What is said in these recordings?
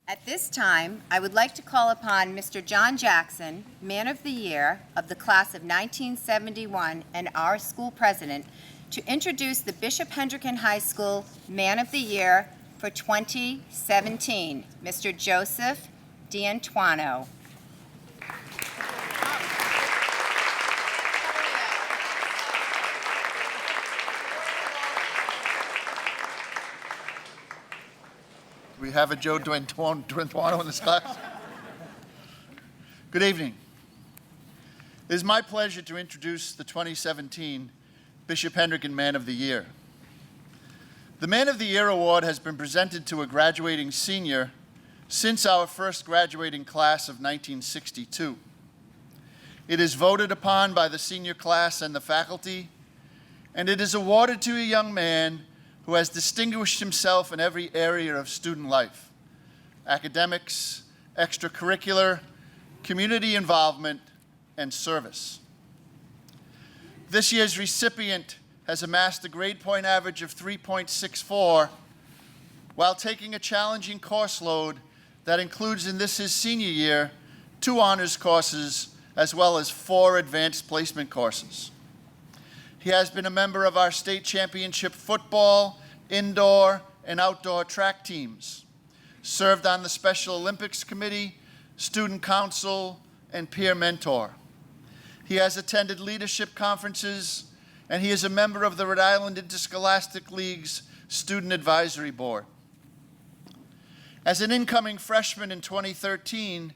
At this time, I would like to call upon Mr. John Jackson, Man of the Year of the class of 1971 and our school president, to introduce the Bishop Hendricken High School Man of the Year for 2017, Mr. Joseph D'Antuono. We have a Joe D'Antuono in this class. Good evening. It is my pleasure to introduce the 2017 Bishop Hendricken Man of the Year. The Man of the Year award has been presented to a graduating senior since our first graduating class of 1962. It is voted upon by the senior class and the faculty, and it is awarded to a young man who has distinguished himself in every area of student life: academics, extracurricular, community involvement, and service. This year's recipient has amassed a grade point average of 3.64 while taking a challenging course load that includes, in this his senior year, 2 honors courses as well as 4 advanced placement courses. He has been a member of our state championship football, indoor, and outdoor track teams, served on the Special Olympics Committee, student council, and peer mentor. He has attended leadership conferences, and he is a member of the Rhode Island Interscholastic League's Student Advisory Board. As an incoming freshman in 2013,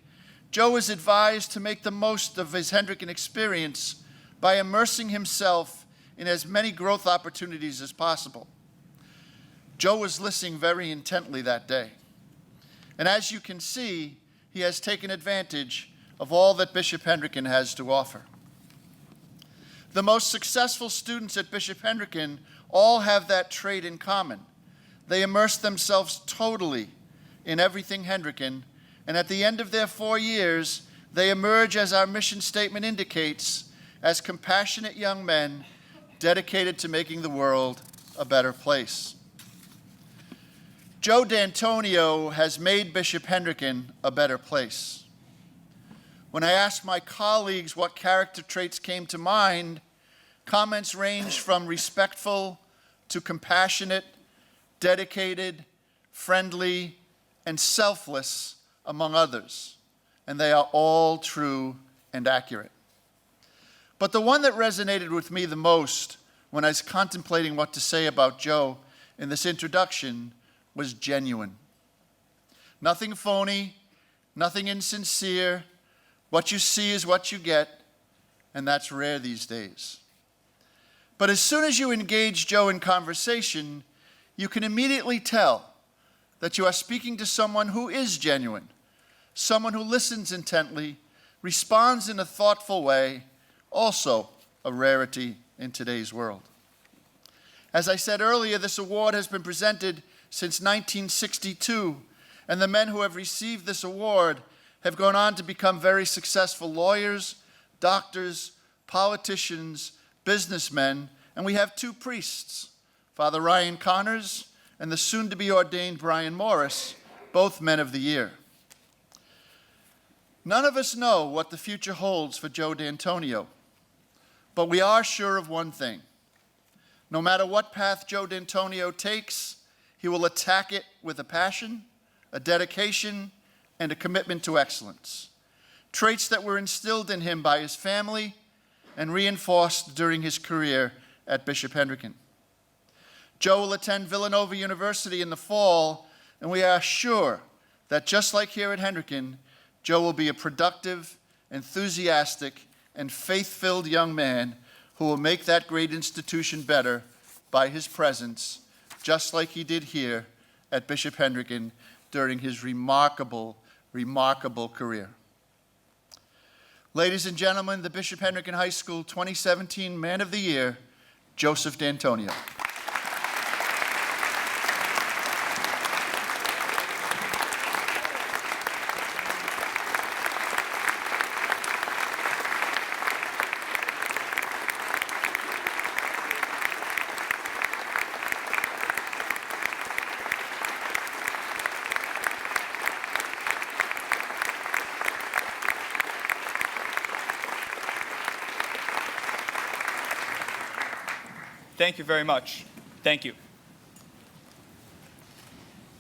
Joe was advised to make the most of his Hendricken experience by immersing himself in as many growth opportunities as possible. Joe was listening very intently that day. And as you can see, he has taken advantage of all that Bishop Hendricken has to offer. The most successful students at Bishop Hendricken all have that trait in common. They immerse themselves totally in everything Hendricken, and at the end of their 4 years, they emerge, as our mission statement indicates, as compassionate young men dedicated to making the world a better place. Joe D'Antuono has made Bishop Hendricken a better place. When I asked my colleagues what character traits came to mind, comments ranged from respectful to compassionate, dedicated, friendly, and selfless, among others. And they are all true and accurate. But the one that resonated with me the most when I was contemplating what to say about Joe in this introduction was genuine. Nothing phony, nothing insincere. What you see is what you get, and that's rare these days. But as soon as you engage Joe in conversation, you can immediately tell that you are speaking to someone who is genuine, someone who listens intently, responds in a thoughtful way, also a rarity in today's world. As I said earlier, this award has been presented since 1962, and the men who have received this award have gone on to become very successful lawyers, doctors, politicians, businessmen, and we have 2 priests, Father Ryan Connors and the soon-to-be ordained Brian Morris, both Men of the Year. None of us know what the future holds for Joe D'Antuono, but we are sure of one thing. No matter what path Joe D'Antuono takes, he will attack it with a passion, a dedication, and a commitment to excellence, traits that were instilled in him by his family and reinforced during his career at Bishop Hendricken. Joe will attend Villanova University in the fall, and we are sure that just like here at Hendricken, Joe will be a productive, enthusiastic, and faith-filled young man who will make that great institution better by his presence, just like he did here at Bishop Hendricken during his remarkable, remarkable career. Ladies and gentlemen, the Bishop Hendricken High School 2017 Man of the Year, Joseph D'Antuono. Thank you very much. Thank you.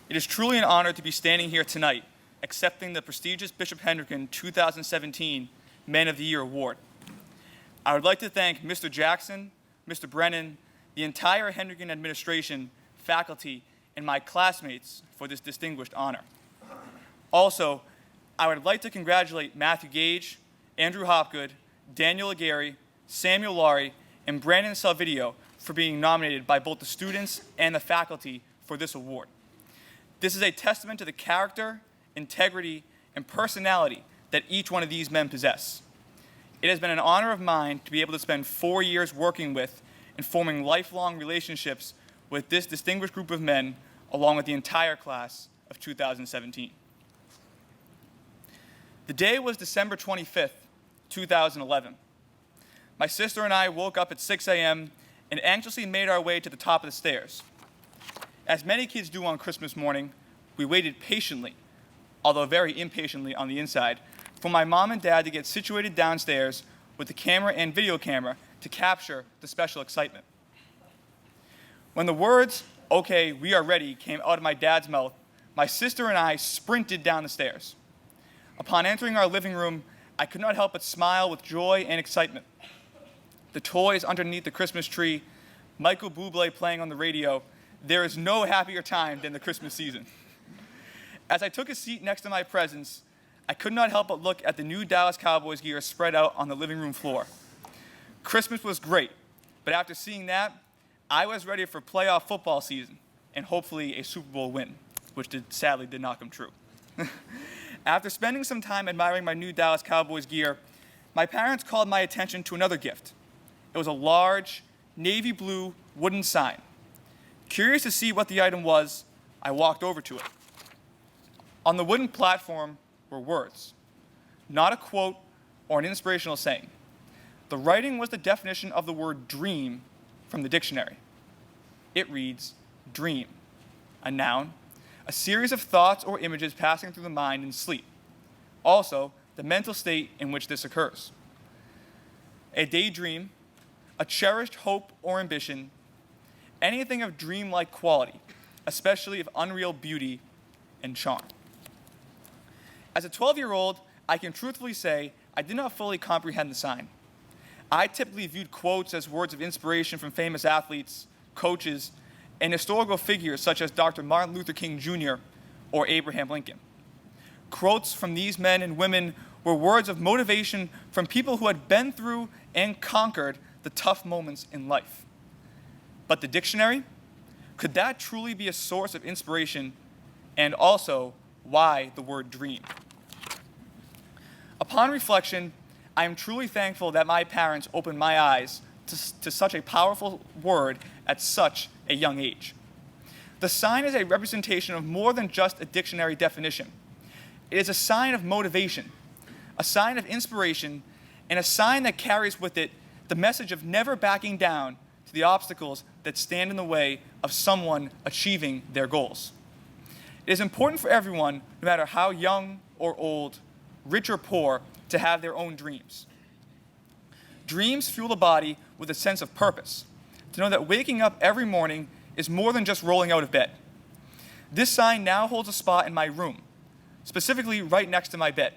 It is truly an honor to be standing here tonight accepting the prestigious Bishop Hendricken 2017 Man of the Year Award. I would like to thank Mr. Jackson, Mr. Brennan, the entire Hendricken administration, faculty, and my classmates for this distinguished honor. Also, I would like to congratulate Matthew Gage, Andrew Hopgood, Daniel Aguirre, Samuel Laurie, and Brandon Salvidio for being nominated by both the students and the faculty for this award. This is a testament to the character, integrity, and personality that each one of these men possess. It has been an honor of mine to be able to spend 4 years working with and forming lifelong relationships with this distinguished group of men, along with the entire class of 2017. The day was December 25th, 2011. My sister and I woke up at 6 a.m. and anxiously made our way to the top of the stairs. As many kids do on Christmas morning, we waited patiently, although very impatiently on the inside, for my mom and dad to get situated downstairs with the camera and video camera to capture the special excitement. When the words, "Okay, we are ready," came out of my dad's mouth, my sister and I sprinted down the stairs. Upon entering our living room, I could not help but smile with joy and excitement. The toys underneath the Christmas tree, Michael Bublé playing on the radio, there is no happier time than the Christmas season. As I took a seat next to my presents, I could not help but look at the new Dallas Cowboys gear spread out on the living room floor. Christmas was great, but after seeing that, I was ready for playoff football season and hopefully a Super Bowl win, which sadly did not come true. After spending some time admiring my new Dallas Cowboys gear, my parents called my attention to another gift. It was a large, navy blue wooden sign. Curious to see what the item was, I walked over to it. On the wooden platform were words, not a quote or an inspirational saying. The writing was the definition of the word dream from the dictionary. It reads, dream, a noun, a series of thoughts or images passing through the mind in sleep. Also, the mental state in which this occurs. A daydream, a cherished hope or ambition, anything of dreamlike quality, especially of unreal beauty and charm. As a 12-year-old, I can truthfully say I did not fully comprehend the sign. I typically viewed quotes as words of inspiration from famous athletes, coaches, and historical figures such as Dr. Martin Luther King Jr. or Abraham Lincoln. Quotes from these men and women were words of motivation from people who had been through and conquered the tough moments in life. But the dictionary? Could that truly be a source of inspiration? And also, why the word dream? Upon reflection, I am truly thankful that my parents opened my eyes to such a powerful word at such a young age. The sign is a representation of more than just a dictionary definition. It is a sign of motivation, a sign of inspiration, and a sign that carries with it the message of never backing down to the obstacles that stand in the way of someone achieving their goals. It is important for everyone, no matter how young or old, rich or poor, to have their own dreams. Dreams fuel the body with a sense of purpose, to know that waking up every morning is more than just rolling out of bed. This sign now holds a spot in my room, specifically right next to my bed.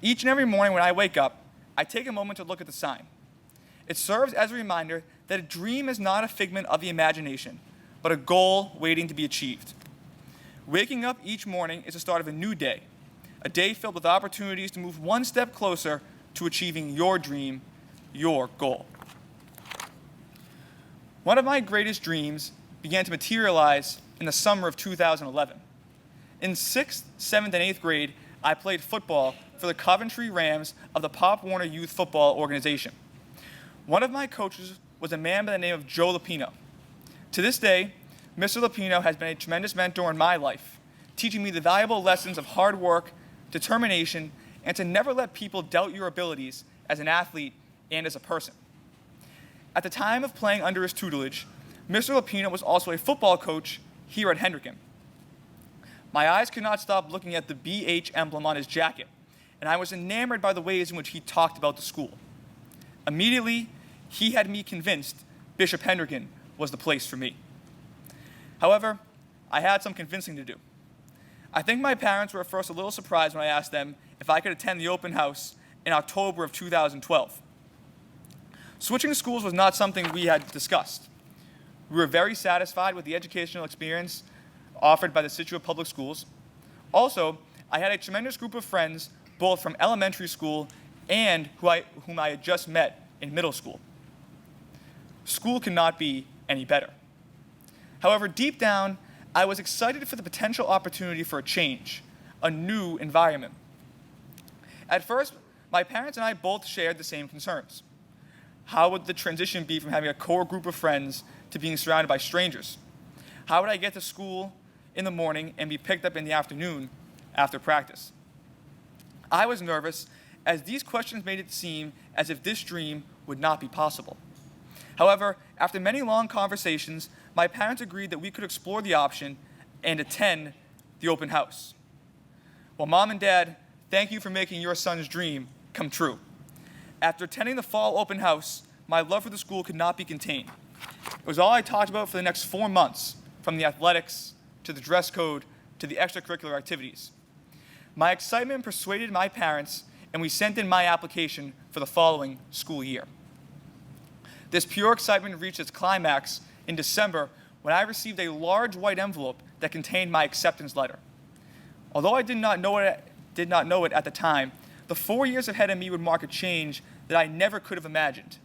Each and every morning when I wake up, I take a moment to look at the sign. It serves as a reminder that a dream is not a figment of the imagination, but a goal waiting to be achieved. Waking up each morning is the start of a new day, a day filled with opportunities to move one step closer to achieving your dream, your goal. One of my greatest dreams began to materialize in the summer of 2011. In 6th, 7th, and 8th grade, I played football for the Coventry Rams of the Pop Warner Youth Football Organization. One of my coaches was a man by the name of Joe Lapino. To this day, Mr. Lapino has been a tremendous mentor in my life, teaching me the valuable lessons of hard work, determination, and to never let people doubt your abilities as an athlete and as a person. At the time of playing under his tutelage, Mr. Lapino was also a football coach here at Hendricken. My eyes could not stop looking at the BH emblem on his jacket, and I was enamored by the ways in which he talked about the school. Immediately, he had me convinced Bishop Hendricken was the place for me. However, I had some convincing to do. I think my parents were at first a little surprised when I asked them if I could attend the open house in October of 2012. Switching schools was not something we had discussed. We were very satisfied with the educational experience offered by the Scituate Public Schools. Also, I had a tremendous group of friends, both from elementary school and whom I had just met in middle school. School could not be any better. However, deep down, I was excited for the potential opportunity for a change, a new environment. At first, my parents and I both shared the same concerns. How would the transition be from having a core group of friends to being surrounded by strangers? How would I get to school in the morning and be picked up in the afternoon after practice? I was nervous, as these questions made it seem as if this dream would not be possible. However, after many long conversations, my parents agreed that we could explore the option and attend the open house. Well, Mom and Dad, thank you for making your son's dream come true. After attending the fall open house, my love for the school could not be contained. It was all I talked about for the next 4 months, from the athletics to the dress code to the extracurricular activities. My excitement persuaded my parents, and we sent in my application for the following school year. This pure excitement reached its climax in December when I received a large white envelope that contained my acceptance letter. Although I did not know it at the time, the 4 years ahead of me would mark a change that I never could have imagined.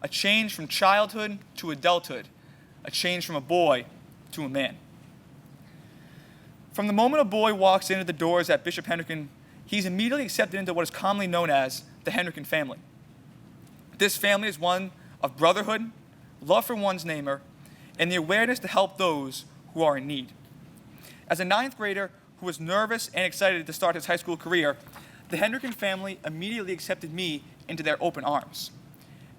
A change from childhood to adulthood, a change from a boy to a man. From the moment a boy walks into the doors at Bishop Hendricken, he's immediately accepted into what is commonly known as the Hendricken family. This family is one of brotherhood, love for one's neighbor, and the awareness to help those who are in need. As a 9th grader who was nervous and excited to start his high school career, the Hendricken family immediately accepted me into their open arms.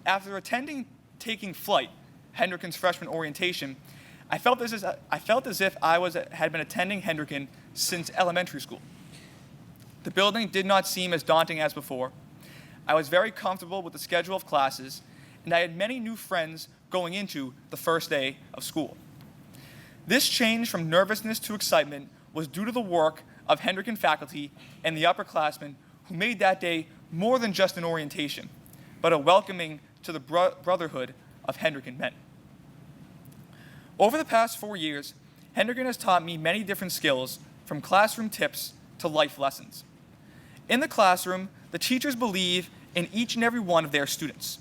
After taking flight, Hendricken's freshman orientation, I felt as if I had been attending Hendricken since elementary school. The building did not seem as daunting as before. I was very comfortable with the schedule of classes, and I had many new friends going into the first day of school. This change from nervousness to excitement was due to the work of Hendricken faculty and the upperclassmen who made that day more than just an orientation, but a welcoming to the brotherhood of Hendricken men. Over the past 4 years, Hendricken has taught me many different skills, from classroom tips to life lessons. In the classroom, the teachers believe in each and every one of their students.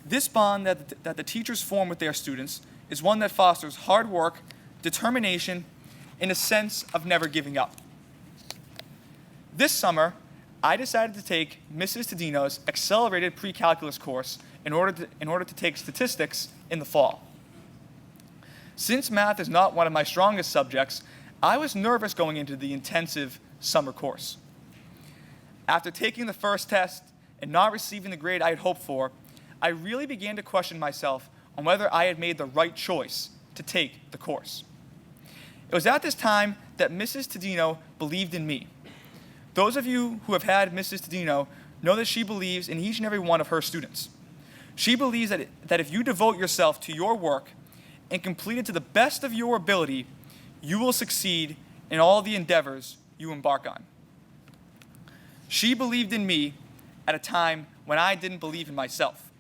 This bond that the teachers form with their students is one that fosters hard work, determination, and a sense of never giving up. This summer, I decided to take Mrs. Tadino's accelerated pre-calculus course in order to take statistics in the fall. Since math is not one of my strongest subjects, I was nervous going into the intensive summer course. After taking the first test and not receiving the grade I had hoped for, I really began to question myself on whether I had made the right choice to take the course. It was at this time that Mrs. Tadino believed in me. Those of you who have had Mrs. Tadino know that she believes in each and every one of her students. She believes that if you devote yourself to your work and complete it to the best of your ability, you will succeed in all the endeavors you embark on. She believed in me at a time when I didn't believe in myself.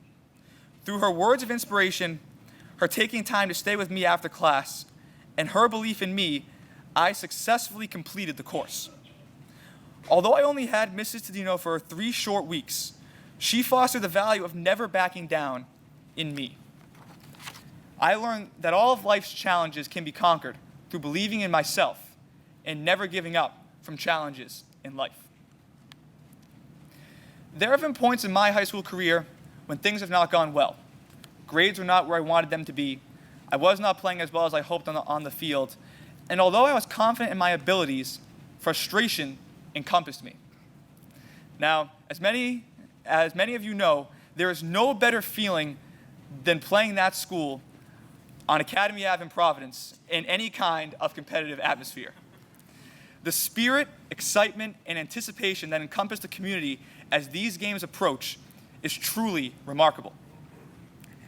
Through her words of inspiration, her taking time to stay with me after class, and her belief in me, I successfully completed the course. Although I only had Mrs. Tadino for 3 short weeks, she fostered the value of never backing down in me. I learned that all of life's challenges can be conquered through believing in myself and never giving up from challenges in life. There have been points in my high school career when things have not gone well. Grades were not where I wanted them to be. I was not playing as well as I hoped on the field. And although I was confident in my abilities, frustration encompassed me. Now, as many of you know, there is no better feeling than playing that school on Academy Ave in Providence in any kind of competitive atmosphere. The spirit, excitement, and anticipation that encompass the community as these games approach is truly remarkable.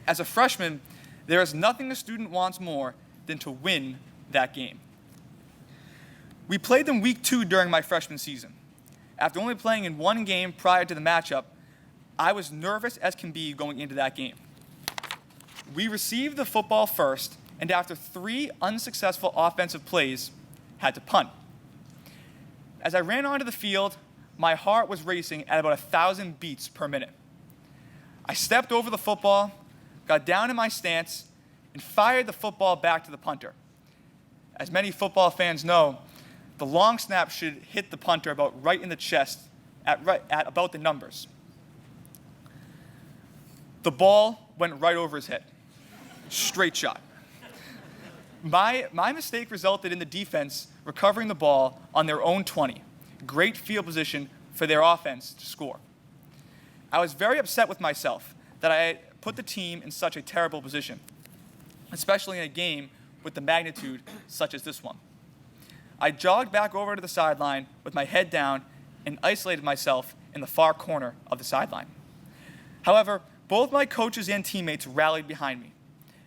As a freshman, There is nothing a student wants more than to win that game. We played them week 2 during my freshman season. After only playing in one game prior to the matchup, I was nervous as can be going into that game. We received the football first, and after 3 unsuccessful offensive plays, had to punt. As I ran onto the field, my heart was racing at about 1,000 beats per minute. I stepped over the football, got down in my stance, and fired the football back to the punter. As many football fans know, the long snap should hit the punter about right in the chest at about the numbers. The ball went right over his head. Straight shot. My mistake resulted in the defense recovering the ball on their own 20. Great field position for their offense to score. I was very upset with myself that I had put the team in such a terrible position, especially in a game with the magnitude such as this one. I jogged back over to the sideline with my head down and isolated myself in the far corner of the sideline. However, both my coaches and teammates rallied behind me.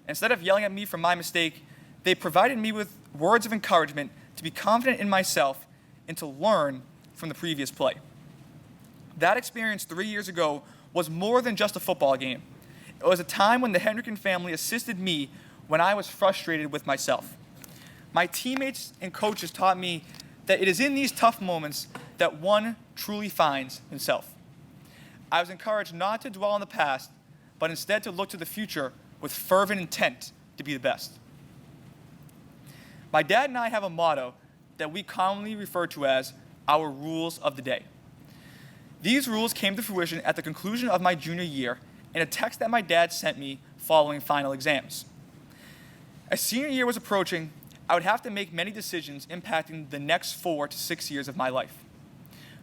Instead of yelling at me for my mistake, they provided me with words of encouragement to be confident in myself and to learn from the previous play. That experience 3 years ago was more than just a football game. It was a time when the Hendricken family assisted me when I was frustrated with myself. My teammates and coaches taught me that it is in these tough moments that one truly finds himself. I was encouraged not to dwell on the past, but instead to look to the future with fervent intent to be the best. My dad and I have a motto that we commonly refer to as our rules of the day. These rules came to fruition at the conclusion of my junior year in a text that my dad sent me following final exams. As senior year was approaching, I would have to make many decisions impacting the next 4 to 6 years of my life.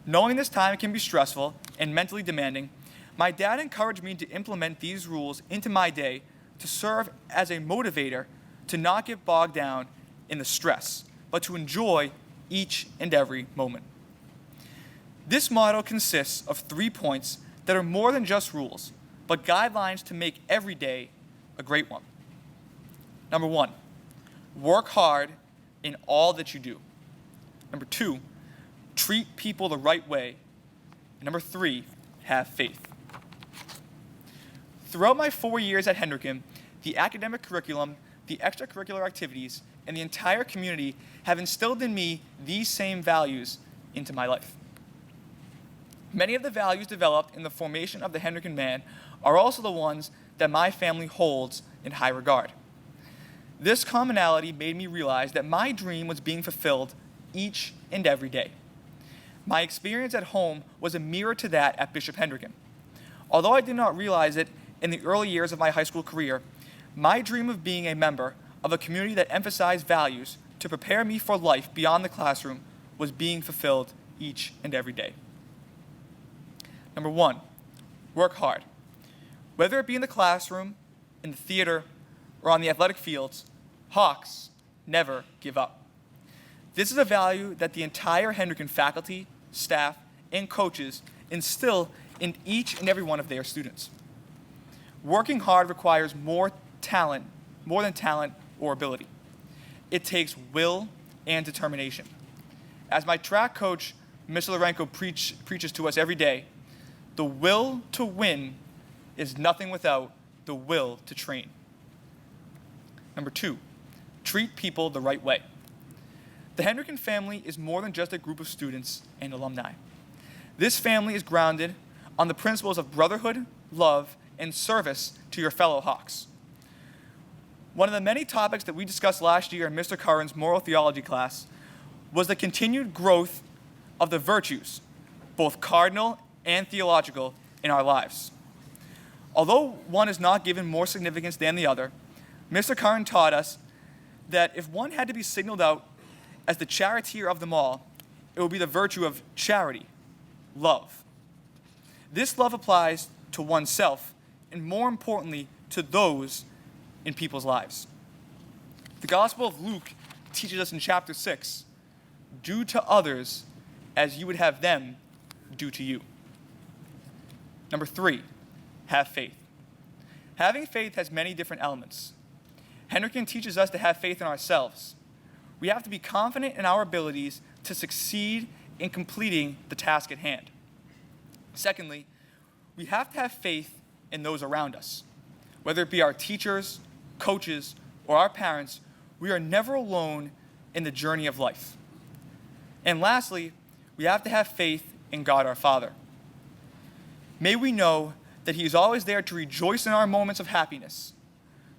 Knowing this time can be stressful and mentally demanding, my dad encouraged me to implement these rules into my day to serve as a motivator to not get bogged down in the stress, but to enjoy each and every moment. This motto consists of 3 points that are more than just rules, but guidelines to make every day a great one. Number 1, work hard in all that you do. Number 2, treat people the right way. And number 3, have faith. Throughout my 4 years at Hendricken, the academic curriculum, the extracurricular activities, and the entire community have instilled in me these same values into my life. Many of the values developed in the formation of the Hendricken man are also the ones that my family holds in high regard. This commonality made me realize that my dream was being fulfilled each and every day. My experience at home was a mirror to that at Bishop Hendricken. Although I did not realize it in the early years of my high school career, my dream of being a member of a community that emphasized values to prepare me for life beyond the classroom was being fulfilled each and every day. Number 1, work hard. Whether it be in the classroom, in the theater, or on the athletic fields, Hawks never give up. This is a value that the entire Hendricken faculty, staff, and coaches instill in each and every one of their students. Working hard requires more than talent or ability. It takes will and determination. As my track coach, Mr. Lorenko, preaches to us every day, the will to win is nothing without the will to train. Number 2, treat people the right way. The Hendricken family is more than just a group of students and alumni. This family is grounded on the principles of brotherhood, love, and service to your fellow Hawks. One of the many topics that we discussed last year in Mr. Curran's moral theology class was the continued growth of the virtues, both cardinal and theological, in our lives. Although one is not given more significance than the other, Mr. Curran taught us that if one had to be signaled out as the charioteer of them all, it would be the virtue of charity, love. This love applies to oneself and, more importantly, to those in people's lives. The Gospel of Luke teaches us in chapter 6, do to others as you would have them do to you. Number 3, have faith. Having faith has many different elements. Hendricken teaches us to have faith in ourselves. We have to be confident in our abilities to succeed in completing the task at hand. Secondly, we have to have faith in those around us. Whether it be our teachers, coaches, or our parents, we are never alone in the journey of life. And lastly, we have to have faith in God our Father. May we know that He is always there to rejoice in our moments of happiness,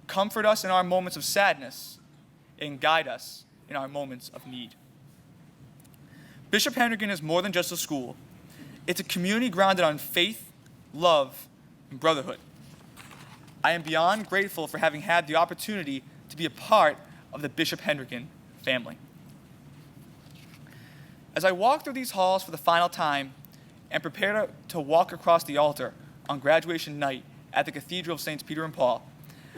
comfort us in our moments of sadness, and guide us in our moments of need. Bishop Hendricken is more than just a school. It's a community grounded on faith, love, and brotherhood. I am beyond grateful for having had the opportunity to be a part of the Bishop Hendricken family. As I walk through these halls for the final time and prepare to walk across the altar on graduation night at the Cathedral of Saints Peter and Paul,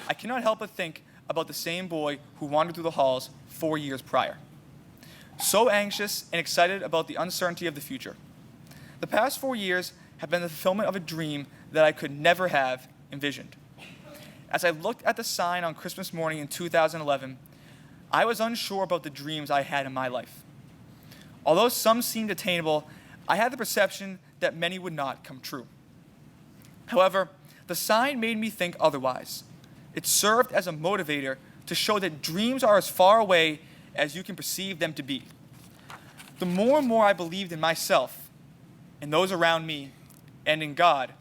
I cannot help but think about the same boy who wandered through the halls 4 years prior. So anxious and excited about the uncertainty of the future. The past 4 years have been the fulfillment of a dream that I could never have envisioned. As I looked at the sign on Christmas morning in 2011, I was unsure about the dreams I had in my life. Although some seemed attainable, I had the perception that many would not come true. However, the sign made me think otherwise. It served as a motivator to show that dreams are as far away as you can perceive them to be. The more and more I believed in myself, in those around me, and in God,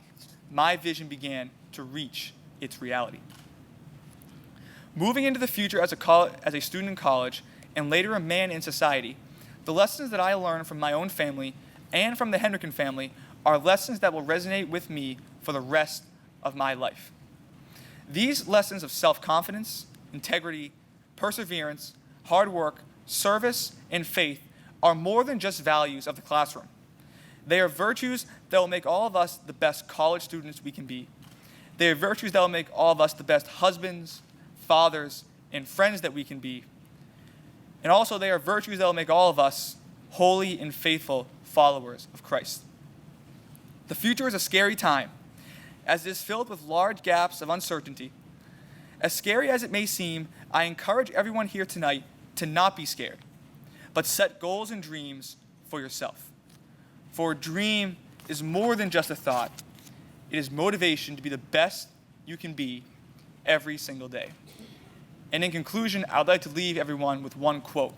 my vision began to reach its reality. Moving into the future as a student in college, and later a man in society, the lessons that I learned from my own family and from the Hendricken family are lessons that will resonate with me for the rest of my life. These lessons of self-confidence, integrity, perseverance, hard work, service, and faith are more than just values of the classroom. They are virtues that will make all of us the best college students we can be. They are virtues that will make all of us the best husbands, fathers, and friends that we can be. And also, they are virtues that will make all of us holy and faithful followers of Christ. The future is a scary time, as it is filled with large gaps of uncertainty. As scary as it may seem, I encourage everyone here tonight to not be scared, but set goals and dreams for yourself. For a dream is more than just a thought. It is motivation to be the best you can be every single day. And in conclusion, I'd like to leave everyone with one quote.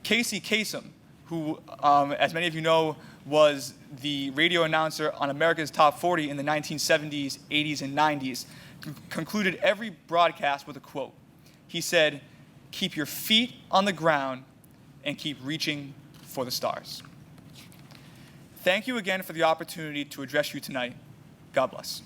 Casey Kasem, who, as many of you know, was the radio announcer on America's Top 40 in the 1970s, 80s, and 90s, concluded every broadcast with a quote. He said, "Keep your feet on the ground and keep reaching for the stars." Thank you again for the opportunity to address you tonight. God bless.